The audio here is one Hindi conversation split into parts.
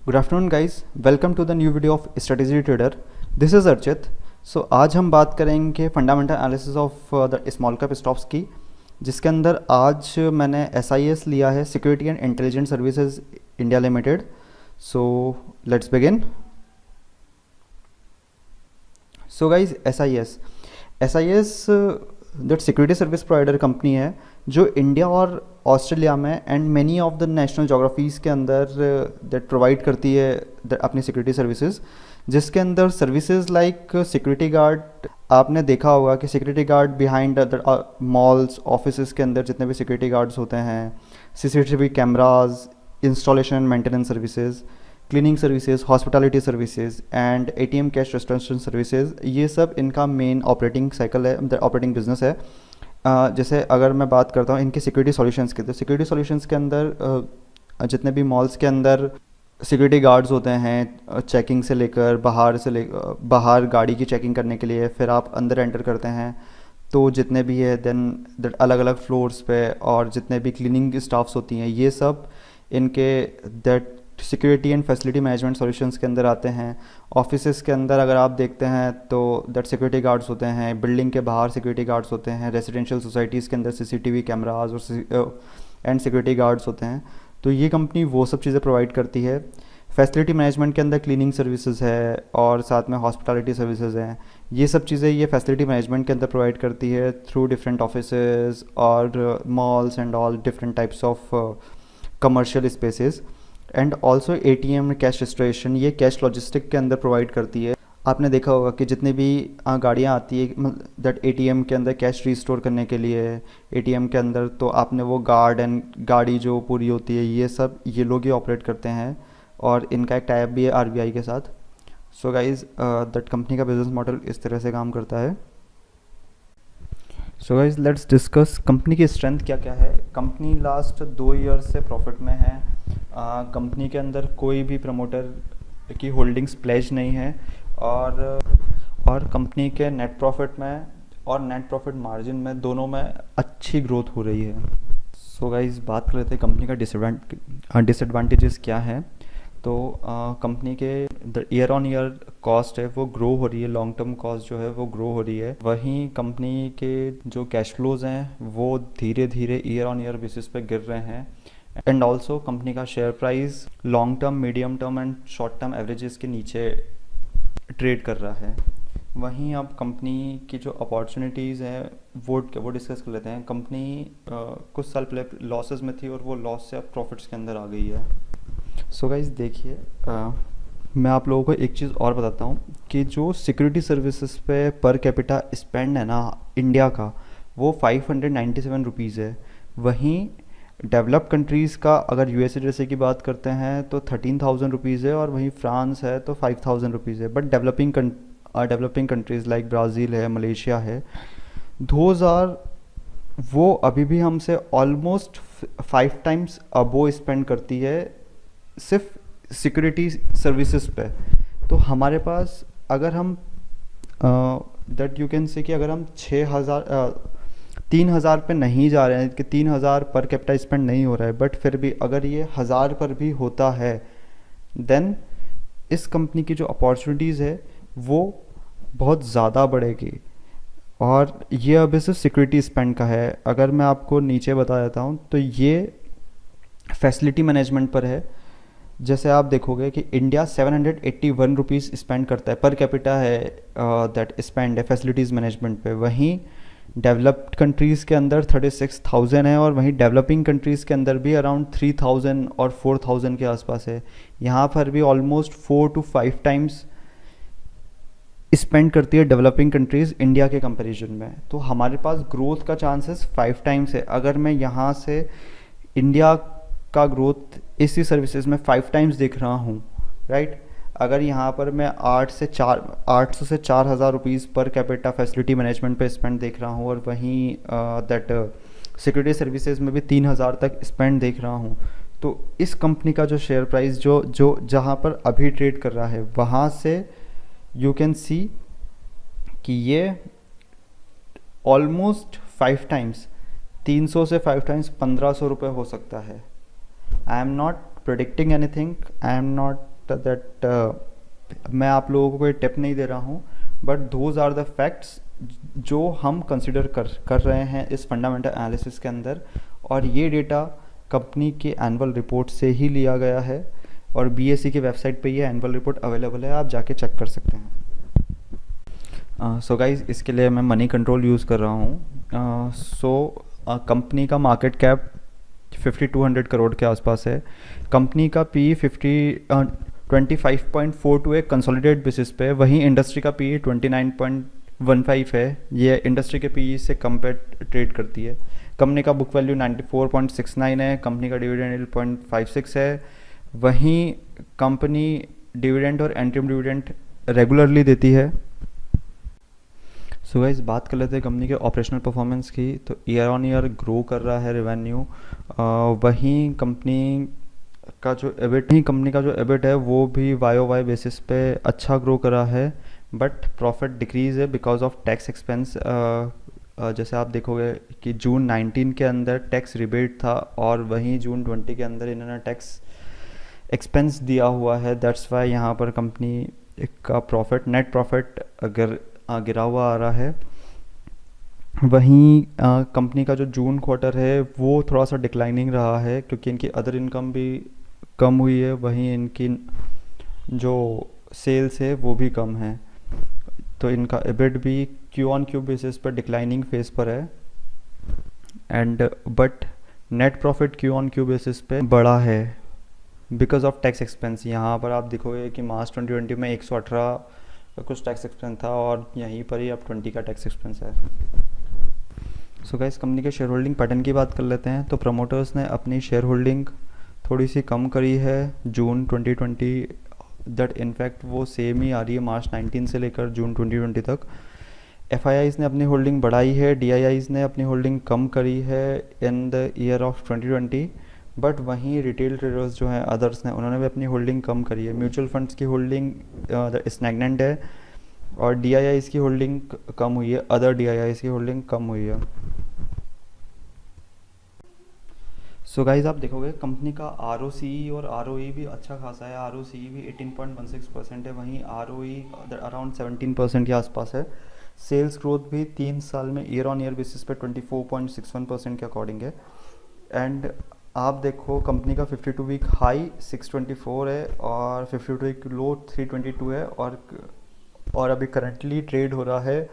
Good afternoon guys, welcome to the new video of strategy trader. This is Archit. So आज हम बात करेंगे fundamental analysis of the small cap stocks की, जिसके अंदर आज मैंने SIS लिया है, security and intelligence services India limited. So let's begin. So guys, SIS that security service provider company है जो इंडिया और ऑस्ट्रेलिया में and many of the national geographies के अंदर दैट प्रोवाइड करती है अपनी सिक्योरिटी सर्विसेज, जिसके अंदर सर्विसेज लाइक सिक्योरिटी गार्ड। आपने देखा होगा कि security guard behind the malls, offices के अंदर जितने भी सिक्योरिटी गार्ड्स होते हैं, CCTV cameras, installation and maintenance services, cleaning services, hospitality services and ATM cash restoration services, ये सब इनका मेन ऑपरेटिंग साइकिल है, ऑपरेटिंग बिजनेस है। जैसे अगर मैं बात करता हूँ इनके सिक्योरिटी सॉल्यूशंस की, तो सिक्योरिटी सॉल्यूशंस के अंदर जितने भी मॉल्स के अंदर सिक्योरिटी गार्ड्स होते हैं, चेकिंग से लेकर बाहर गाड़ी की चेकिंग करने के लिए, फिर आप अंदर एंटर करते हैं तो जितने भी है देन अलग अलग फ्लोर्स पे और जितने भी क्लीनिंग स्टाफ्स होती हैं, ये सब इनके that security and facility management solutions के अंदर आते हैं। ऑफिसेस के अंदर अगर आप देखते हैं तो दैट सिक्योरिटी गार्ड्स होते हैं, बिल्डिंग के बाहर सिक्योरिटी गार्ड्स होते हैं, रेजिडेंशियल सोसाइटीज़ के अंदर CCTV कैमराज और एंड सिक्योरिटी गार्ड्स होते हैं। तो ये कंपनी वो सब चीज़ें प्रोवाइड करती है। फैसिलिटी मैनेजमेंट के अंदर क्लीनिंग सर्विसेज है और साथ में हॉस्पिटैलिटी सर्विसेज हैं। ये सब चीज़ें ये फैसिलिटी मैनेजमेंट के अंदर प्रोवाइड करती है थ्रू डिफरेंट ऑफिसेज और malls and all different types of commercial spaces. And also ATM cash registration, ये कैश लॉजिस्टिक के अंदर प्रोवाइड करती है। आपने देखा होगा कि जितनी भी गाड़ियाँ आती है दैट ATM के अंदर कैश रिस्टोर करने के लिए, ATM के अंदर तो आपने वो गार्ड एंड गाड़ी जो पूरी होती है, ये सब ये लोग ही ऑपरेट करते हैं और इनका एक टाइप भी है RBI के साथ। सो गाइज, दैट कंपनी का बिजनेस मॉडल इस तरह से काम करता है। So guys, let's discuss company की स्ट्रेंथ क्या क्या है। कंपनी लास्ट 2 ईयर से प्रॉफिट में है। कंपनी के अंदर कोई भी प्रमोटर की होल्डिंग्स प्लेज नहीं है और कंपनी के नेट प्रॉफिट में और नेट प्रॉफिट मार्जिन में दोनों में अच्छी ग्रोथ हो रही है। सो गाइज, बात कर लेते हैं कंपनी का डिसएडवांटेजेस क्या है। तो कंपनी के ईयर ऑन ईयर कॉस्ट है वो ग्रो हो रही है, लॉन्ग टर्म कॉस्ट जो है वो ग्रो हो रही है। वहीं कंपनी के जो कैश फ्लोज हैं वो धीरे धीरे ईयर ऑन ईयर बेसिस पे गिर रहे हैं। एंड ऑल्सो कंपनी का share price long term, medium term and short term averages के नीचे ट्रेड कर रहा है। वहीं अब कंपनी की जो अपॉर्चुनिटीज़ हैं वो डिस्कस कर लेते हैं। कंपनी कुछ साल पहले लॉसेस में थी और वो लॉस से अब प्रॉफिट्स के अंदर आ गई है। सो गाइस, देखिए, मैं आप लोगों को एक चीज़ और बताता हूँ कि जो सिक्योरिटी सर्विसेज पे पर कैपिटा स्पेंड है ना इंडिया का, वो 597 रुपीज़ है। वहीं डेवलप्ड कंट्रीज़ का अगर USA जैसे की बात करते हैं तो 13,000 रुपीज़ है और वहीं फ्रांस है तो 5,000 रुपीज़ है। But developing countries like Brazil है, मलेशिया है, वो अभी भी हमसे ऑलमोस्ट 5 टाइम्स अबो स्पेंड करती है सिर्फ सिक्योरिटी सर्विसेज पे। तो हमारे पास अगर हम दैट यू कैन से कि अगर हम 3,000 पे नहीं जा रहे हैं कि 3,000 पर कैपिटा स्पेंड नहीं हो रहा है, बट फिर भी अगर ये 1,000 पर भी होता है देन इस कंपनी की जो अपॉर्चुनिटीज़ है वो बहुत ज़्यादा बढ़ेगी। और ये अभी सिर्फ सिक्योरिटी स्पेंड का है। अगर मैं आपको नीचे बता देता हूँ तो ये फैसिलिटी मैनेजमेंट पर है। जैसे आप देखोगे कि इंडिया 781 रुपीज़ स्पेंड करता है, पर कैपिटा है दैट स्पेंड है फैसिलिटीज़ मैनेजमेंट पे। वहीं डेवलप्ड कंट्रीज़ के अंदर 36,000 है और वहीं डेवलपिंग कंट्रीज़ के अंदर भी अराउंड 3,000 और 4,000 के आसपास है। यहाँ पर भी ऑलमोस्ट 4 to 5 टाइम्स स्पेंड करती है डेवलपिंग कंट्रीज़ इंडिया के कंपैरिजन में। तो हमारे पास ग्रोथ का चांसेस 5 टाइम्स है। अगर मैं यहाँ से इंडिया का ग्रोथ इसी सर्विसेज में 5 टाइम्स देख रहा हूँ, राइट। अगर यहाँ पर मैं 800 से 4,000 rupees per capita facility management पे स्पेंड देख रहा हूँ और वहीं दैट सिक्योरिटी सर्विसेज में भी 3,000 तक स्पेंड देख रहा हूँ, तो इस कंपनी का जो शेयर प्राइस जो जहाँ पर अभी ट्रेड कर रहा है वहाँ से यू कैन सी कि ये ऑलमोस्ट 5 टाइम्स, 300 से 5 टाइम्स 1,500 रुपये हो सकता है। आई am not predicting anything, I am not that मैं आप लोगों को कोई टिप नहीं दे रहा हूँ, but those are the facts जो हम कंसिडर कर रहे हैं इस फंडामेंटल एनालिसिस के अंदर, और ये डेटा कंपनी के एनुअल रिपोर्ट से ही लिया गया है, और बीएसई की वेबसाइट पे ये एनुअल रिपोर्ट अवेलेबल है, आप जाके चेक कर सकते हैं। सो गाइज, इसके लिए मैं मनी कंट्रोल यूज़ कर रहा हूँ। कंपनी का मार्केट कैप 5200 करोड़ के आसपास है। कंपनी का पी 25.42 है कंसोलिडेटेड बेसिस पे, वहीं इंडस्ट्री का पी 29.15 है। ये इंडस्ट्री के पी से कम पे ट्रेड करती है। कंपनी का बुक वैल्यू 94.69 है। कंपनी का डिविडेंड 0.56 है। वहीं कंपनी डिविडेंड और एंट्रीम डिविडेंड रेगुलरली देती है। सो गाइस, बात कर लेते हैं कंपनी के ऑपरेशनल परफॉर्मेंस की। तो ईयर ऑन ईयर ग्रो कर रहा है रेवेन्यू। वहीं कंपनी का जो एबिट है वो भी वाई बेसिस पे अच्छा ग्रो करा है, बट प्रॉफिट डिक्रीज़ है बिकॉज ऑफ टैक्स एक्सपेंस। जैसे आप देखोगे कि जून 19 के अंदर टैक्स रिबेट था, और वहीं जून 20 के अंदर इन्होंने टैक्स एक्सपेंस दिया हुआ है। दैट्स वाई यहाँ पर कंपनी का प्रॉफिट, नेट प्रॉफिट अगर गिरा हुआ आ रहा है। वहीं कंपनी का जो जून क्वार्टर है वो थोड़ा सा डिक्लाइनिंग रहा है, क्योंकि इनकी अदर इनकम भी कम हुई है। वहीं इनकी जो सेल्स है वो भी कम है, तो इनका एबिट भी क्यू ऑन क्यू बेसिस पर डिक्लाइनिंग फेज पर है। And but net profit Q on Q basis पे बढ़ा है बिकॉज ऑफ टैक्स एक्सपेंस। यहाँ पर आप देखोगे कि मार्च 2020 में 118 का कुछ टैक्स एक्सपेंस था, और यहीं पर ही अब 20 का टैक्स एक्सपेंस है। सो गाइस, कंपनी के शेयर होल्डिंग पैटर्न की बात कर लेते हैं। तो प्रमोटर्स ने अपनी शेयर होल्डिंग थोड़ी सी कम करी है जून 2020, दैट इनफैक्ट वो सेम ही आ रही है मार्च 19 से लेकर जून 2020 तक। एफआईआईज़ ने अपनी होल्डिंग बढ़ाई है, डीआईआईज़ ने अपनी होल्डिंग कम करी है in the year of 2020, but वहीं रिटेल ट्रेडर्स जो हैं अदर्स ने, उन्होंने भी अपनी होल्डिंग कम करी है। म्यूचुअल फंड्स की होल्डिंग स्टैग्नेंट है, और डीआईआईज़ की होल्डिंग कम हुई है, अदर डीआईआईज़ की होल्डिंग कम हुई है। सो गाइज, आप देखोगे कंपनी का आरओसी और आरओई भी अच्छा खासा है। आरओसी भी 18.16% है, वहीं आरओई अराउंड 17% के आसपास है। सेल्स ग्रोथ भी 3 साल में ईयर ऑन ईयर बेसिस पे 24.61% के अकॉर्डिंग है। एंड आप देखो कंपनी का 52 वीक हाई 624 है, और 52 वीक लो 322 है, और अभी करंटली ट्रेड हो रहा है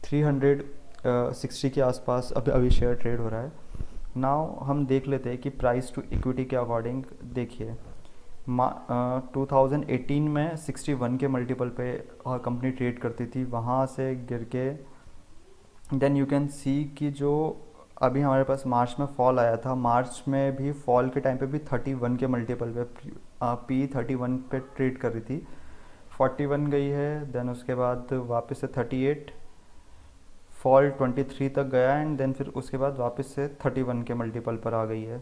360 के आसपास अभी शेयर ट्रेड हो रहा है। नाउ हम देख लेते हैं कि प्राइस टू इक्विटी के अकॉर्डिंग देखिए 2018 में 61 के मल्टीपल पे कंपनी ट्रेड करती थी, वहाँ से गिर के देन यू कैन सी कि जो अभी हमारे पास मार्च में फॉल आया था, मार्च में भी फॉल के टाइम पे भी 31 के मल्टीपल पे पी 31 पे ट्रेड कर रही थी, 41 गई है, देन उसके बाद वापस से 38, फॉल 23 तक गया, एंड देन फिर उसके बाद वापस से 31 के मल्टीपल पर आ गई है।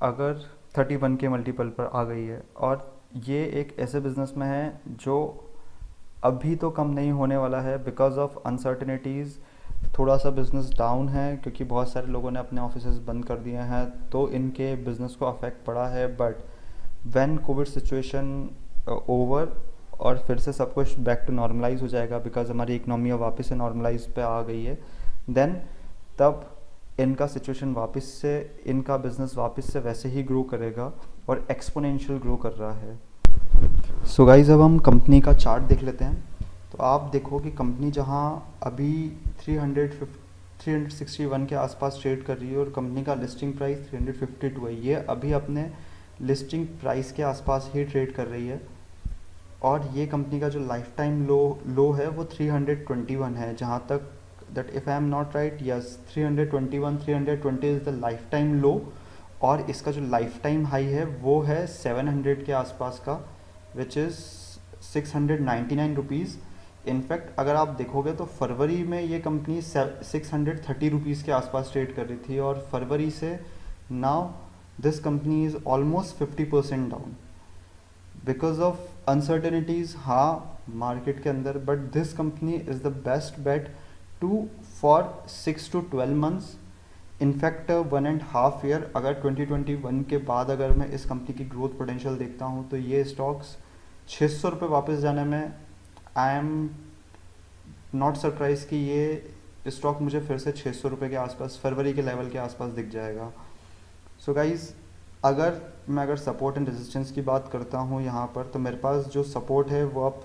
अगर 31 के मल्टीपल पर आ गई है, और ये एक ऐसे बिजनेस में है जो अभी तो कम नहीं होने वाला है बिकॉज ऑफ अनसर्टेनिटीज़। थोड़ा सा बिजनेस डाउन है क्योंकि बहुत सारे लोगों ने अपने ऑफिसेज बंद कर दिए हैं, तो इनके बिजनेस को अफेक्ट पड़ा है। But when Covid situation over और फिर से सब कुछ बैक टू नॉर्मलाइज हो जाएगा, बिकॉज हमारी इकोनॉमी वापस से नॉर्मलाइज पे आ गई है, देन तब इनका सिचुएशन वापस से, इनका बिजनेस वापस से वैसे ही ग्रो करेगा, और एक्सपोनेंशियल ग्रो कर रहा है। सो गाइज, अब हम कंपनी का चार्ट देख लेते हैं। तो आप देखो कि कंपनी जहां अभी 361 के आसपास ट्रेड कर रही है, और कंपनी का लिस्टिंग प्राइस 352 है, ये अभी अपने लिस्टिंग प्राइस के आसपास ही ट्रेड कर रही है। और ये कंपनी का जो लाइफ टाइम लो है वो 321 है, जहाँ तक that if I am not right, yes 320 is the lifetime low, और इसका जो लाइफ टाइम हाई है वो है 700 के आसपास का, विच इज़ 699 रुपीज़। इनफैक्ट अगर आप देखोगे तो फरवरी में ये कंपनी 630 रुपीज़ के आसपास ट्रेड कर रही थी, और फरवरी से now this company is almost 50% down because of uncertainties, हाँ मार्केट के अंदर। But this company is the best bet to for 6 to 12 months, in fact 1.5 year। अगर 2021 के बाद अगर मैं इस कंपनी की ग्रोथ पोटेंशियल देखता हूँ तो ये स्टॉक्स 600 रुपये वापस जाने में आई एम नॉट सरप्राइज कि ये स्टॉक मुझे फिर से 600 रुपये के आसपास, फरवरी के लेवल के आसपास दिख जाएगा। सो गाइज़, अगर सपोर्ट एंड रेजिस्टेंस की बात करता हूँ यहाँ पर, तो मेरे पास जो सपोर्ट है वो अब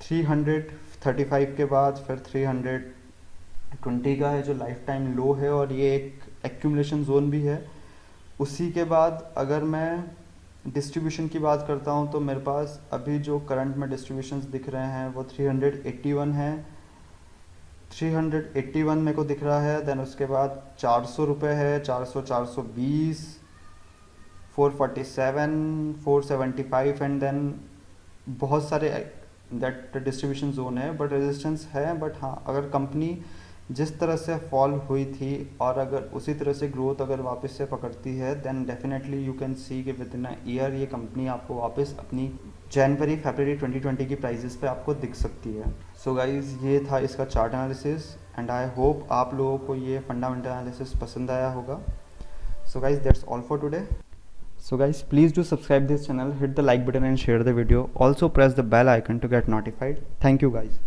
335 के बाद फिर 320 का है जो लाइफ टाइम लो है, और ये एक एक्यूमुलेशन जोन भी है। उसी के बाद अगर मैं डिस्ट्रीब्यूशन की बात करता हूँ तो मेरे पास अभी जो करंट में डिस्ट्रीब्यूशंस दिख रहे हैं वो 381 है, 381 मेरे को दिख रहा है। देन उसके बाद 400 रुपये है, 400, 420, 447, 475 एंड देन बहुत सारे दैट डिस्ट्रीब्यूशन जोन है, बट रेजिस्टेंस है। बट हाँ, अगर कंपनी जिस तरह से फॉल हुई थी और अगर उसी तरह से ग्रोथ अगर वापस से पकड़ती है, then definitely you can see कि विद इन अ ईयर ये कंपनी आपको वापस अपनी जनवरी फरवरी 2020 की प्राइजेस पे आपको दिख सकती है। सो गाइज, ये था इसका chart analysis and I hope आप लोगों को ये फंडामेंटल एनालिसिस पसंद आया होगा। So guys, that's all for today. So guys, please do subscribe this channel, hit the like button and share the video. Also press the bell icon to get notified. Thank you guys.